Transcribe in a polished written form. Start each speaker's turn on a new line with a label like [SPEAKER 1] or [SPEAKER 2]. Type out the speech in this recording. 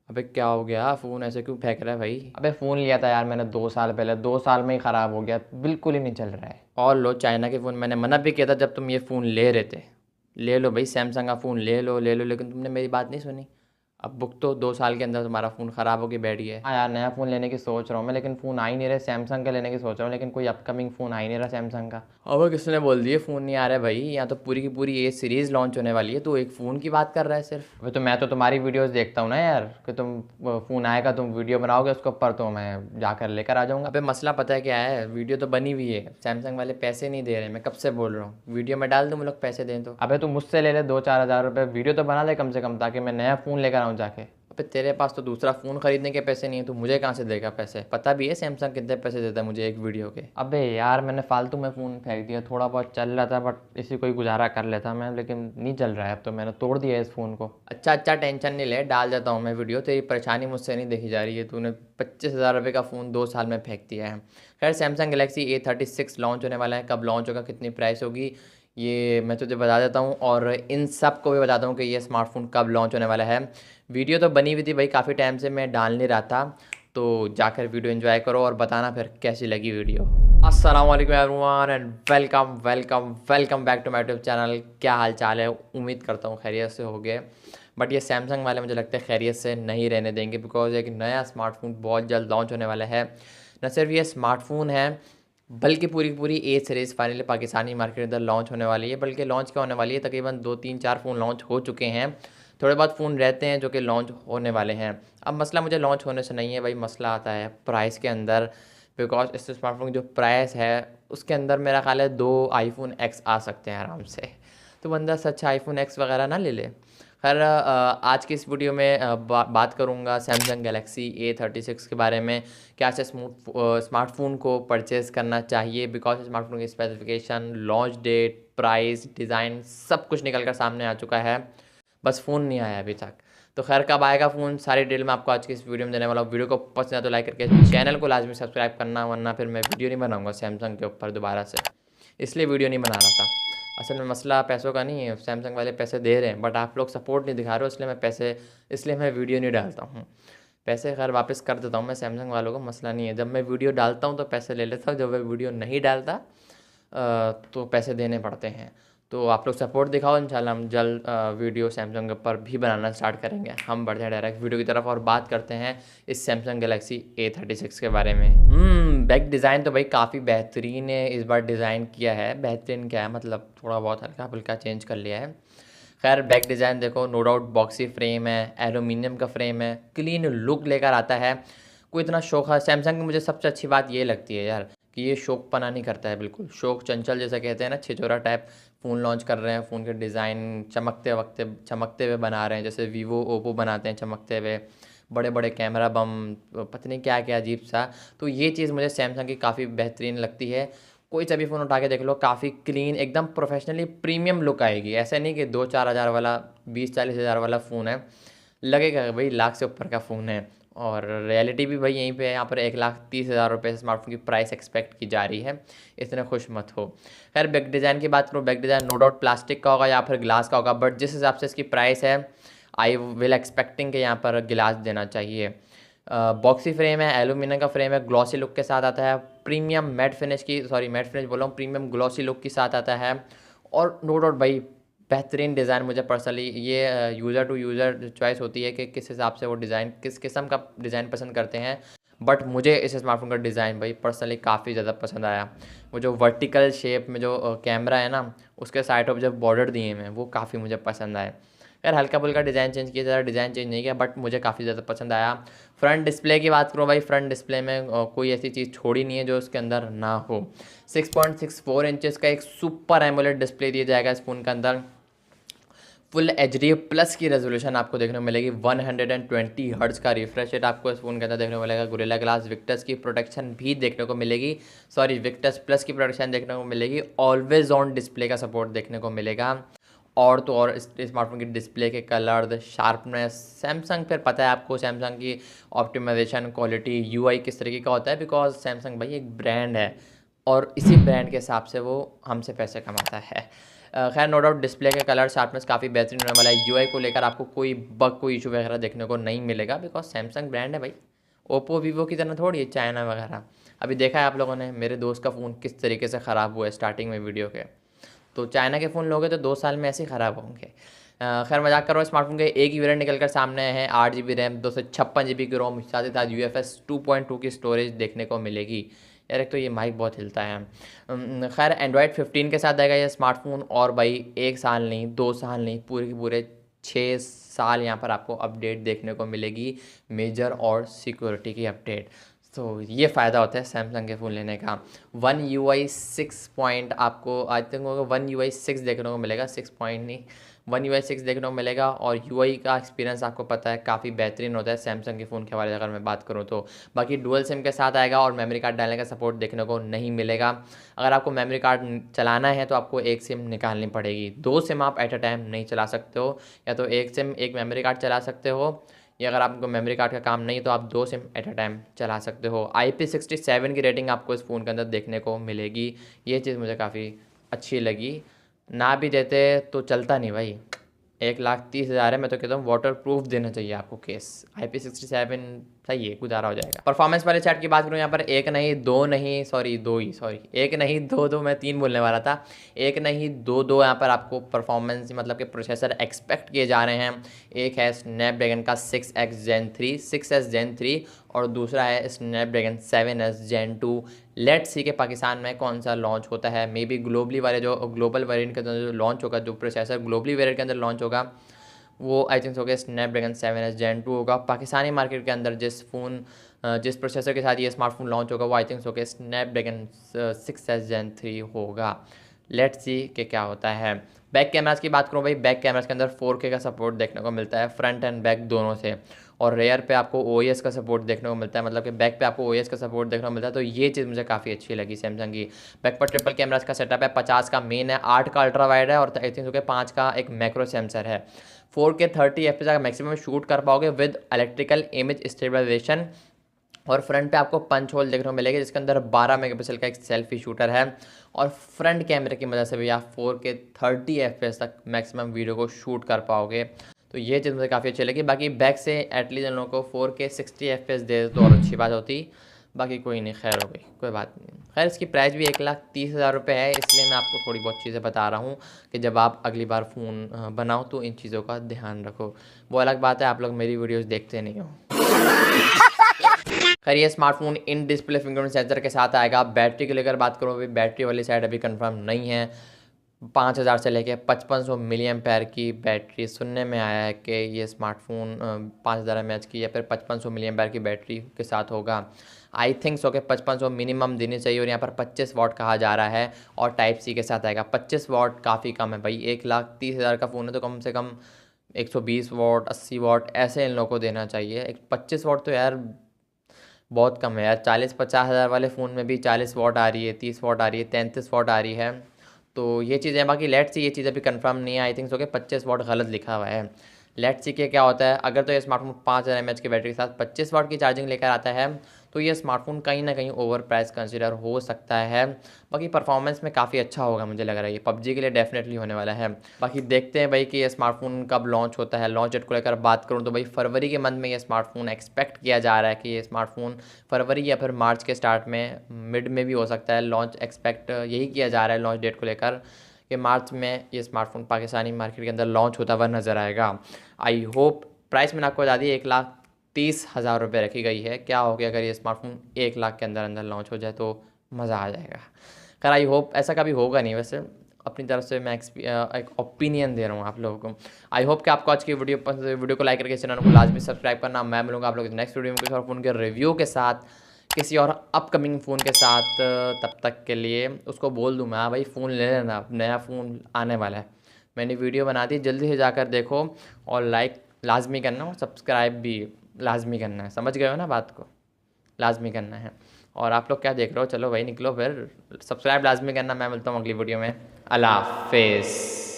[SPEAKER 1] अबे क्या हो गया? फ़ोन ऐसे क्यों फेंक रहा है भाई?
[SPEAKER 2] अबे फ़ोन लिया था यार मैंने 2 साल पहले, 2 साल में ही ख़राब हो गया, बिल्कुल ही नहीं चल रहा है।
[SPEAKER 1] और लो चाइना के फ़ोन। मैंने मना भी किया था जब तुम ये फ़ोन ले रहे थे। ले लो भाई, सैमसंग का फ़ोन ले लो, लेकिन तुमने मेरी बात नहीं सुनी। अब बुक तो 2 साल के अंदर तुम्हारा फ़ोन ख़राब होके बैठ गया है।
[SPEAKER 2] हाँ यार, नया फ़ोन लेने की सोच रहा हूँ मैं, लेकिन फ़ोन आ ही नहीं रहे। सैमसंग का लेने की सोच रहा हूँ, लेकिन कोई अपकमिंग फ़ोन आ ही नहीं रहा सैमसंग का।
[SPEAKER 1] अब किसने बोल दिए फ़ोन नहीं आ रहा है भाई? यहाँ तो पूरी की पूरी ए सीरीज़ लॉन्च होने वाली है, तो एक फ़ोन की बात कर रहा है सिर्फ।
[SPEAKER 2] अबे तो मैं तो तुम्हारी वीडियोस देखता हूँ ना यार, कि तुम फ़ोन आएगा, तुम वीडियो बनाओगे उसके ऊपर, तो मैं जाकर लेकर आ जाऊँगा।
[SPEAKER 1] अबे मसला पता है क्या है? वीडियो तो बनी हुई है, सैमसंग वाले पैसे नहीं दे रहे। मैं कब से बोल रहा हूँ वीडियो में डाल दूँ, वो लोग पैसे दें तो।
[SPEAKER 2] अबे तू मुझसे ले ले 2-4 हज़ार रुपये, वीडियो तो बना ले कम से कम, ताकि मैं नया फ़ोन लेकर आऊँ जाके।
[SPEAKER 1] अबे तेरे पास तो दूसरा फ़ोन खरीदने के पैसे नहीं है, तो मुझे कहाँ से देगा पैसे? पता भी है सैमसंग कितने पैसे देता है मुझे एक वीडियो के।
[SPEAKER 2] अबे यार, मैंने फालतू में फ़ोन फेंक दिया, थोड़ा बहुत चल रहा था बट इसी को ही गुजारा कर लेता मैं, लेकिन नहीं चल रहा है अब तो, मैंने तोड़ दिया इस फ़ोन को।
[SPEAKER 1] अच्छा अच्छा, टेंशन नहीं ले, डाल देता हूँ मैं वीडियो। तेरी परेशानी मुझसे नहीं देखी जा रही है। तूने 25,000 रुपये का फ़ोन 2 साल में फेंक दिया है। खैर, सैमसंग गलेक्सी A36 लॉन्च होने वाला है। कब लॉन्च होगा, कितनी प्राइस होगी, ये मैं तुझे बता देता हूँ, और इन सब को भी बताता हूँ कि ये स्मार्टफोन कब लॉन्च होने वाला है। वीडियो तो बनी हुई थी भाई, काफ़ी टाइम से मैं डाल नहीं रहा था, तो जाकर वीडियो एंजॉय करो और बताना फिर कैसी लगी वीडियो। अस्सलाम वालेकुम everyone and welcome welcome welcome back to my YouTube channel. क्या हाल चाल है? उम्मीद करता हूँ खैरियत से हो गए। बट ये सैमसंग वाले मुझे लगता है खैरियत से नहीं रहने देंगे, बिकॉज एक नया स्मार्टफोन बहुत जल्द लॉन्च होने वाला है। न सिर्फ ये स्मार्टफोन है, बल्कि पूरी की पूरी ए सीरीज़ फाइनली पाकिस्तानी मार्केट के अंदर लॉन्च होने वाली है। बल्कि लॉन्च क्या होने वाली है, तकरीबन 2 3 4 फ़ोन लॉन्च हो चुके हैं। थोड़े बहुत फ़ोन रहते हैं जो कि लॉन्च होने वाले हैं। अब मसला मुझे लॉन्च होने से नहीं है भाई, मसला आता है प्राइस के अंदर। बिकॉज इस स्मार्टफोन की जो प्राइस है उसके अंदर मेरा ख्याल है 2 iPhone X आ सकते हैं आराम से। तो बंदा सच iPhone X वगैरह ना ले ले। खैर, आज की इस वीडियो में बात करूंगा सैमसंग गैलेक्सी A36 के बारे में। क्या से स्मार्टफोन को परचेज़ करना चाहिए, बिकॉज स्मार्टफोन की specification, launch date, price, design सब कुछ निकल कर सामने आ चुका है। बस फ़ोन नहीं आया अभी तक। तो खैर, कब आएगा फ़ोन, सारी डिटेल मैं आपको आज की इस वीडियो में देने वाला हूँ। वीडियो को पसंद है तो लाइक करके चैनल को लाजमी सब्सक्राइब करना, वरना फिर मैं वीडियो नहीं बनाऊंगा सैमसंग के ऊपर दोबारा से। इसलिए वीडियो नहीं बना रहा था। असल में मसला पैसों का नहीं है, सैमसंग वाले पैसे दे रहे हैं बट आप लोग सपोर्ट नहीं दिखा रहे हो, इसलिए मैं वीडियो नहीं डालता हूँ। पैसे खैर वापस कर देता हूँ मैं सैमसंग वालों को, मसला नहीं है। जब मैं वीडियो डालता हूँ तो पैसे ले लेता हूँ, जब मैं वीडियो नहीं डालता तो पैसे देने पड़ते हैं। तो आप लोग सपोर्ट दिखाओ, इंशाल्लाह हम जल्द वीडियो सैमसंग के ऊपर भी बनाना स्टार्ट करेंगे। हम बढ़ते हैं डायरेक्ट वीडियो की तरफ और बात करते हैं इस सैमसंग गलेक्सी A36 के बारे में। बैक डिज़ाइन तो भाई काफ़ी बेहतरीन है, इस बार डिज़ाइन किया है। बेहतरीन क्या है मतलब, थोड़ा बहुत हल्का फुल्का चेंज कर लिया है। खैर, बैक डिज़ाइन देखो, नो डाउट बॉक्सी फ्रेम है, एलुमिनियम का फ्रेम है, क्लीन लुक लेकर आता है। कोई इतना शौक है सैमसंग की, मुझे सबसे अच्छी बात ये लगती है यार, कि ये शौकपना नहीं करता है बिल्कुल। शौक चंचल जैसा कहते हैं ना, छिछोरा टाइप। फ़ोन लॉन्च कर रहे हैं, फ़ोन के डिज़ाइन चमकते हुए बना रहे हैं, जैसे वीवो ओप्पो बनाते हैं चमकते हुए, बड़े बड़े कैमरा बम, पता नहीं क्या क्या अजीब सा। तो ये चीज़ मुझे सैमसंग की काफ़ी बेहतरीन लगती है। कोई सा भी फ़ोन उठा के देख लो, काफ़ी क्लीन, एकदम प्रोफेशनली प्रीमियम लुक आएगी। ऐसा नहीं कि 2 4 हज़ार वाला, 20 40 हज़ार वाला फ़ोन है, लगेगा भाई लाख से ऊपर का फ़ोन है। और रियलिटी भी भाई यहीं पे है, यहाँ पर 1,30,000 रुपये से स्मार्टफोन की प्राइस एक्सपेक्ट की जा रही है। इतने खुश मत हो। खैर, बैक डिज़ाइन की बात करूँ, back design no doubt plastic का होगा या फिर ग्लास का होगा, बट जिस हिसाब से इसकी प्राइस है, आई विल एक्सपेक्टिंग कि यहाँ पर गिलास देना चाहिए। बॉक्सी फ्रेम है, एलुमिनियम का फ्रेम है, ग्लॉसी लुक के साथ आता है। प्रीमियम मैट फिनिश बोल रहा हूँ, प्रीमियम ग्लॉसी लुक के साथ आता है। और नो डाउट भाई बेहतरीन डिज़ाइन। मुझे पर्सनली ये यूज़र टू यूज़र चॉइस होती है कि किस हिसाब से वो डिज़ाइन, किस किस्म का डिज़ाइन पसंद करते हैं। बट मुझे इस स्मार्टफोन का डिज़ाइन भाई पर्सनली काफ़ी ज़्यादा पसंद आया। वो जो वर्टिकल शेप में जो कैमरा है ना, उसके साइड ऑफ जब बॉर्डर दिए हैं वो काफ़ी मुझे पसंद आए। यार, हल्का फुल्का डिज़ाइन चेंज किया, ज़्यादा डिज़ाइन चेंज नहीं किया, बट मुझे काफ़ी ज़्यादा पसंद आया। फ्रंट डिस्प्ले की बात करूँ भाई, फ्रंट डिस्प्ले में कोई ऐसी चीज़ छोड़ी नहीं है जो उसके अंदर ना हो। 6.64 इंचज़ का एक सुपर एमोलेड डिस्प्ले दिया जाएगा इस फ़ोन के अंदर। फुल HD प्लस की रेजोल्यूशन आपको देखने को मिलेगी। 120 हर्ट्ज़ का रिफ्रेश रेट आपको इस फ़ोन के अंदर देखने को मिलेगा। गोरिल्ला ग्लास विक्टस की प्रोटेक्शन भी देखने को मिलेगी, विक्टस प्लस की प्रोटेक्शन देखने को मिलेगी। ऑलवेज ऑन डिस्प्ले का सपोर्ट देखने को मिलेगा। और तो और इस स्मार्टफोन की डिस्प्ले के कलर, शार्पनेस, सैमसंग फिर पता है आपको सैमसंग की ऑप्टिमाइजेशन, क्वालिटी, UI किस तरीके का होता है, बिकॉज सैमसंग भाई एक ब्रांड है और इसी ब्रांड के हिसाब से वो हमसे पैसे कमाता है। खैर नो डाउट डिस्प्ले के कलर शार्पनेस काफ़ी बेहतरीन होने वाला है। यूआई को लेकर आपको कोई बग, कोई इशू वगैरह देखने को नहीं मिलेगा, बिकॉज सैमसंग ब्रांड है भाई, ओप्पो वीवो की तरह थोड़ी है चाइना वगैरह। अभी देखा है आप लोगों ने मेरे दोस्त का फ़ोन किस तरीके से ख़राब हुआ है स्टार्टिंग में वीडियो के। तो चाइना के फ़ोन लोगे तो 2 साल में ऐसे ही ख़राब होंगे। खैर मजाक कर रहा हूँ, स्मार्टफोन के एक ही वेरिएंट निकल कर सामने है, 8 GB रैम, 256 GB की रोम, साथ ही साथ UFS 2.2 की स्टोरेज देखने को मिलेगी। यार एक तो ये माइक बहुत हिलता है। खैर एंड्रॉयड 15 के साथ आएगा ये स्मार्टफोन, और भाई 1 साल नहीं, 2 साल नहीं, पूरे के पूरे 6 साल यहाँ पर आपको अपडेट देखने को मिलेगी, मेजर और सिक्योरिटी की अपडेट। तो ये फ़ायदा होता है सैमसंग के फ़ोन लेने का। वन UI 6 पॉइंट आपको आई थिंक होगा, वन UI 6 देखने को मिलेगा, 6 पॉइंट नहीं, वन UI 6 देखने को मिलेगा। और UI का एक्सपीरियंस आपको पता है काफ़ी बेहतरीन होता है सैमसंग के फ़ोन के हवाले से अगर मैं बात करूँ तो। बाकी डुअल सिम के साथ आएगा और मेमोरी कार्ड डालने का सपोर्ट देखने को नहीं मिलेगा। अगर आपको मेमोरी कार्ड चलाना है तो आपको एक सिम निकालनी पड़ेगी, 2 सिम आप एट अ टाइम नहीं चला सकते हो, या तो एक सिम एक मेमोरी कार्ड चला सकते हो, या अगर आपको मेमोरी कार्ड का काम नहीं है तो आप 2 सिम एट अ टाइम चला सकते हो। IP67 की रेटिंग आपको इस फ़ोन के अंदर देखने को मिलेगी, ये चीज़ मुझे काफ़ी अच्छी लगी। ना भी देते तो चलता नहीं भाई, 1,30,000 है, मैं तो कहता हूँ वाटर प्रूफ देना चाहिए आपको केस। IP67 सही है, गुजारा हो जाएगा। परफॉर्मेंस वाले चैट की बात करूँ यहाँ पर, एक नहीं दो नहीं, सॉरी दो ही, सॉरी एक नहीं दो दो, मैं 3 बोलने वाला था, एक नहीं दो यहाँ पर आपको परफॉर्मेंस मतलब कि प्रोसेसर एक्सपेक्ट किए जा रहे हैं। एक है स्नैपड्रैगन का 6X Gen 3, 6S Gen 3, और दूसरा है Snapdragon 7S Gen 2। Let's see के पाकिस्तान में कौन सा लॉन्च होता है, मे बी ग्लोबली वाले जो ग्लोबल वेरिएंट के अंदर जो लॉन्च होगा, जो प्रोसेसर ग्लोबली वेरिएंट के अंदर लॉन्च होगा वो आई थिंक होगा स्नैपड्रैगन 7S Gen 2 होगा। पाकिस्तानी मार्केट के अंदर जिस प्रोसेसर के साथ ये स्मार्टफोन लॉन्च होगा वो आई थिंक होगा स्नैपड्रैगन 6S Gen 3 होगा। लेट्स सी कि क्या होता है। बैक कैमरास की बात करूँ भाई, बैक कैमरास के अंदर 4K का सपोर्ट देखने को मिलता है फ्रंट एंड बैक दोनों से, और रेयर पे आपको OIS का सपोर्ट देखने को मिलता है, मतलब कि बैक पे आपको OIS का सपोर्ट देखने को मिलता है। तो ये चीज़ मुझे काफ़ी अच्छी लगी सैमसंग की। बैक पर ट्रिपल कैमरास का सेटअप है, 50 का मेन है, 8 का अल्ट्रा वाइड है, और आई थिंक 5 का एक मैक्रो सेंसर है। 4K 30 FPS का मैक्सिमम शूट कर पाओगे विद इलेक्ट्रिकल इमेज स्टेबलाइजेशन। और फ्रंट पे आपको पंच होल देखने को मिलेगा जिसके अंदर 12 मेगापिक्सल का एक सेल्फी शूटर है, और फ्रंट कैमरे की मदद से भी आप 4K 30 FPS तक मैक्सिमम वीडियो को शूट कर पाओगे। तो ये चीज़ मुझे काफ़ी अच्छी लगी। बाकी बैक से एटलीस्ट इन लोगों को 4K 60 FPS दे तो और अच्छी बात होती, बाकी कोई नहीं, खैर हो गई, कोई बात नहीं। खैर इसकी प्राइस भी 1,30,000 रुपये है, इसलिए मैं आपको थोड़ी बहुत चीज़ें बता रहा हूँ कि जब आप अगली बार फ़ोन बनाओ तो इन चीज़ों का ध्यान रखो। वो अलग बात है आप लोग मेरी वीडियोज़ देखते नहीं हो। खैर ये smartphone in display fingerprint sensor के साथ आएगा। बैटरी को लेकर बात करूँ, अभी बैटरी वाली साइड अभी कंफर्म नहीं है। 5,000 से लेके 5500 मिली एम्पेयर की बैटरी सुनने में आया है कि ये स्मार्टफोन 5,000 mAh की या फिर 5500 मिली एम्पेयर की बैटरी के साथ होगा। आई थिंक सो कि 5500 मिनिमम देनी चाहिए, और यहाँ पर 25 वाट कहा जा रहा है, और टाइप सी के साथ आएगा। 25 वाट काफ़ी कम है भाई, 1,30,000 का फ़ोन है तो कम से कम 120 वाट 80 वाट ऐसे इन लोगों को देना चाहिए। 25 वाट तो यार बहुत कम है यार। 40-50 हज़ार वाले फ़ोन में भी 40 वाट आ रही है, 30 वाट आ रही है, 33 वाट आ रही है। तो ये चीज़ें बाकी लेट्स सी, ये चीज़ अभी कंफर्म नहीं है। आई थिंक सो कि 25 वाट गलत लिखा हुआ है। लेट्स सी के क्या होता है। अगर तो ये स्मार्टफोन 5,000 mAh की बैटरी के साथ 25 वाट की चार्जिंग लेकर आता है तो ये स्मार्टफोन कहीं ना कहीं ओवर प्राइस कंसिडर हो सकता है। बाकी परफॉर्मेंस में काफ़ी अच्छा होगा मुझे लग रहा है, ये पबजी के लिए डेफिनेटली होने वाला है। बाकी देखते हैं भाई कि ये स्मार्टफोन कब लॉन्च होता है। लॉन्च डेट को लेकर बात करूँ तो भाई फरवरी के मंथ में ये स्मार्टफोन एक्सपेक्ट किया जा रहा है कि ये स्मार्टफोन फरवरी या फिर मार्च के स्टार्ट में, मिड में भी हो सकता है। लॉन्च एक्सपेक्ट यही किया जा रहा है लॉन्च डेट को लेकर कि मार्च में ये स्मार्टफोन पाकिस्तानी मार्केट के अंदर लॉन्च होता हुआ नज़र आएगा। I hope. प्राइस मैंने आपको बता दी 1,30,000 रुपये रखी गई है। क्या हो गया अगर ये स्मार्टफोन 1 लाख के अंदर अंदर लॉन्च हो जाए तो मज़ा आ जाएगा। खैर आई होप ऐसा कभी होगा नहीं, वैसे अपनी तरफ से मैं एक ओपिनियन दे रहा हूँ आप लोगों को। आई होप कि आपको आज की वीडियो पसंद, वीडियो को लाइक करके चैनल को लाजमी सब्सक्राइब करना। मैं मिलूंगा आप लोग नेक्स्ट वीडियो में कुछ और फ़ोन के रिव्यू के साथ, किसी और अपकमिंग फ़ोन के साथ। तब तक के लिए उसको बोल दूँ मैं, हाँ भाई फ़ोन ले लेना, नया फ़ोन आने वाला है। मैंने वीडियो बना दी, जल्दी से जाकर देखो, और लाइक लाजमी करना और सब्सक्राइब भी लाजमी करना है। समझ गए हो ना बात को, लाजमी करना है। और आप लोग क्या देख रहे हो, चलो भाई निकलो फिर, सब्सक्राइब लाजमी करना। मैं मिलता हूँ अगली वीडियो में। अल्लाह हाफिज़।